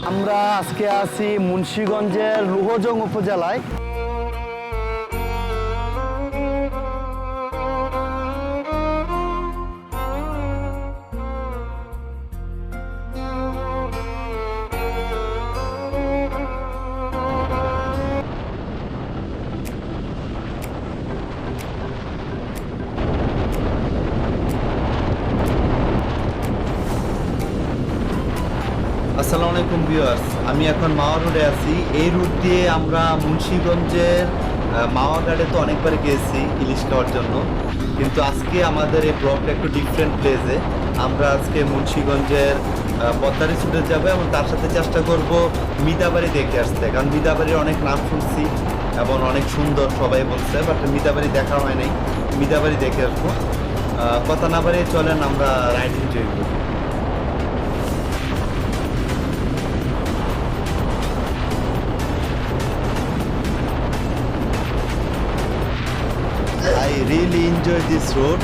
আমরা আজকে আছি মুন্সিগঞ্জের লুহজং উপজেলায়। আসসালামু আলাইকুম ভিউয়ার্স, আমি এখন মাওয়া রোডে আছি। এই রুট দিয়ে আমরা মুন্সিগঞ্জের মাওয়া ঘাটে তো অনেকবার গিয়েছি ইলিশ খাওয়ার জন্য, কিন্তু আজকে আমাদের এই ব্লগটা একটু ডিফারেন্ট প্লেসে। আমরা আজকে মুন্সিগঞ্জের পদ্মারি ছুটে যাবো এবং তার সাথে চেষ্টা করব মিতাবাড়ি দেখে আসতে, কারণ মিতাবাড়ির অনেক নাম শুনছি এবং অনেক সুন্দর সবাই বলছে, বাট মিতাবাড়ি দেখা হয় নাই। মিতাবাড়ি দেখে আসবো। কথা না বাড়িয়ে চলেন আমরা রাইড এনজয় করি। I really enjoy this road.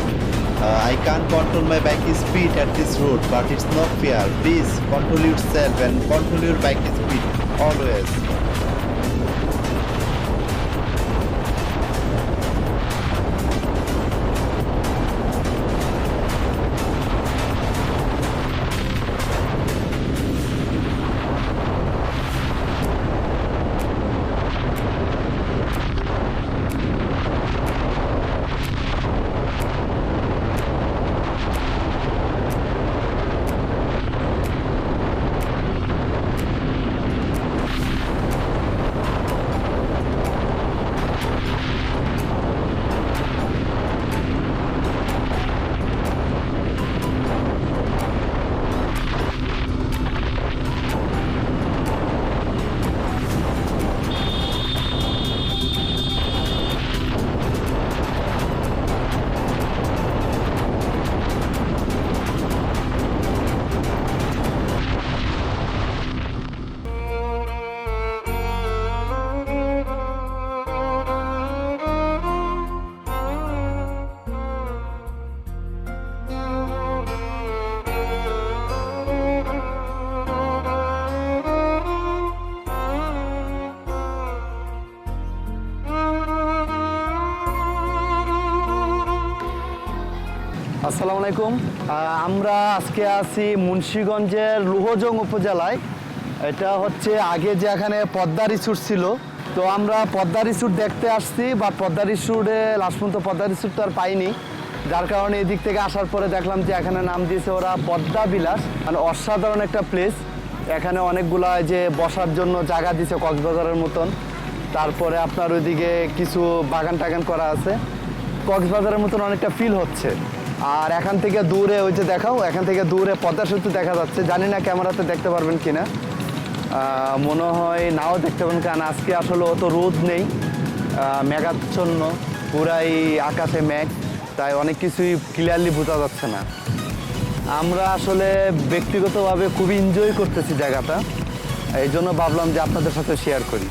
I can't control my bike speed at this road, but it's not fair. Please control yourself and control your bike speed always. আসসালামু আলাইকুম। আমরা আজকে আছি মুন্সিগঞ্জের লুহজং উপজেলায়। এটা হচ্ছে আগে যে এখানে পদ্মা রিসোর্ট ছিল, তো আমরা পদ্মা রিসোর্ট দেখতে আসছি, বা পদ্মা রিসোর্টে লাস্ট পর্যন্ত পদ্মা রিসোর্ট তো আর পাইনি, যার কারণে এদিক থেকে আসার পরে দেখলাম যে এখানে নাম দিয়েছে ওরা পদ্মা বিলাস। মানে অসাধারণ একটা প্লেস। এখানে অনেকগুলো যে বসার জন্য জায়গা দিয়েছে কক্সবাজারের মতন। তারপরে আপনার ওইদিকে কিছু বাগান টাগান করা আছে, কক্সবাজারের মতন অনেকটা ফিল হচ্ছে। আর এখান থেকে দূরে ওই যে দেখাও, এখান থেকে দূরে পদ্মা সেতু দেখা যাচ্ছে। জানি না ক্যামেরাতে দেখতে পারবেন কিনা, মনে হয় নাও দেখতে পাবেন, কারণ আজকে আসলে অত রোদ নেই, মেঘাচ্ছন্ন, পুরাই আকাশে মেঘ, তাই অনেক কিছুই ক্লিয়ারলি বোঝা যাচ্ছে না। আমরা আসলে ব্যক্তিগতভাবে খুবই এনজয় করতেছি জায়গাটা, এই জন্য ভাবলাম যে আপনাদের সাথে শেয়ার করি।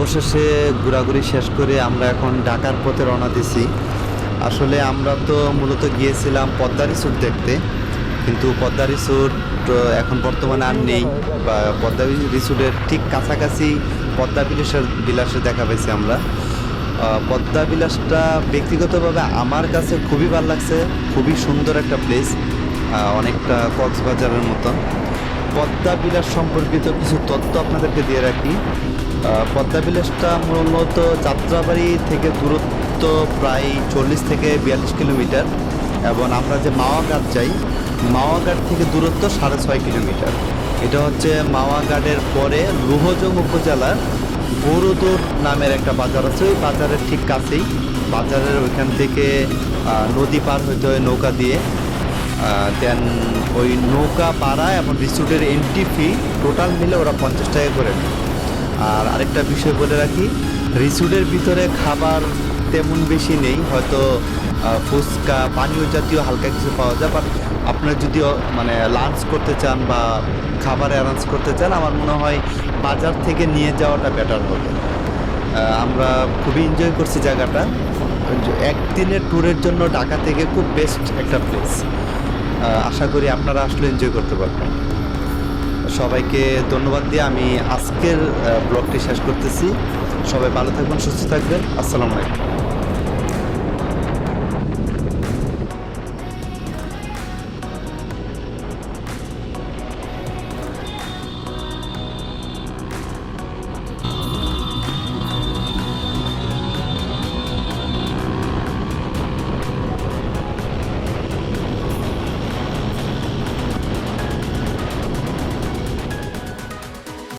অবশেষে ঘোরাঘুরি শেষ করে আমরা এখন ঢাকার পথে রওনা দিছি। আসলে আমরা তো মূলত গিয়েছিলাম পদ্মা রিসোর্ট দেখতে, কিন্তু পদ্মা রিসোর্ট এখন বর্তমানে আর নেই, বা পদ্মা রিসোর্টের ঠিক কাছাকাছি পদ্মা বিলাসে দেখা পাইছি আমরা। পদ্মা বিলাসটা ব্যক্তিগতভাবে আমার কাছে খুবই ভালো লাগছে, খুবই সুন্দর একটা প্লেস, অনেকটা কক্সবাজারের মতন। পদ্মা বিলাস সম্পর্কিত কিছু তথ্য আপনাদেরকে দিয়ে রাখি। পদ্মা বিলাসটা মূলত যাত্রাবাড়ি থেকে দূরত্ব প্রায় 40 থেকে 42 কিলোমিটার, এবং আমরা যে মাওয়াঘাট যাই, মাওয়াঘাট থেকে দূরত্ব 6.5 কিলোমিটার। এটা হচ্ছে মাওয়াঘাটের পরে লৌহজং উপজেলার বড়দুর নামের একটা বাজার আছে, ওই বাজারের ঠিক কাছেই। বাজারের ওইখান থেকে নদী পার হইতে হয় নৌকা দিয়ে। দেন ওই নৌকা পাড়া এবং রিসোর্টের এন্ট্রি ফি টোটাল মিলে ওরা 50 টাকা করে নেয়। আর আরেকটা বিষয় বলে রাখি, রিসোর্টের ভিতরে খাবার তেমন বেশি নেই, হয়তো ফুচকা পানীয় জাতীয় হালকা কিছু পাওয়া যায়, বাট আপনারা যদি মানে লাঞ্চ করতে চান বা খাবার অ্যারেঞ্জ করতে চান, আমার মনে হয় বাজার থেকে নিয়ে যাওয়াটা বেটার হবে। আমরা খুবই এনজয় করছি জায়গাটা। একদিনের ট্যুরের জন্য ঢাকা থেকে খুব বেস্ট একটা প্লেস। আশা করি আপনারা আসলে এনজয় করতে পারবেন। সবাইকে ধন্যবাদ দিয়ে আমি আজকের ব্লগটি শেষ করতেছি। সবাই ভালো থাকবেন, সুস্থ থাকবেন। আসসালামু আলাইকুম।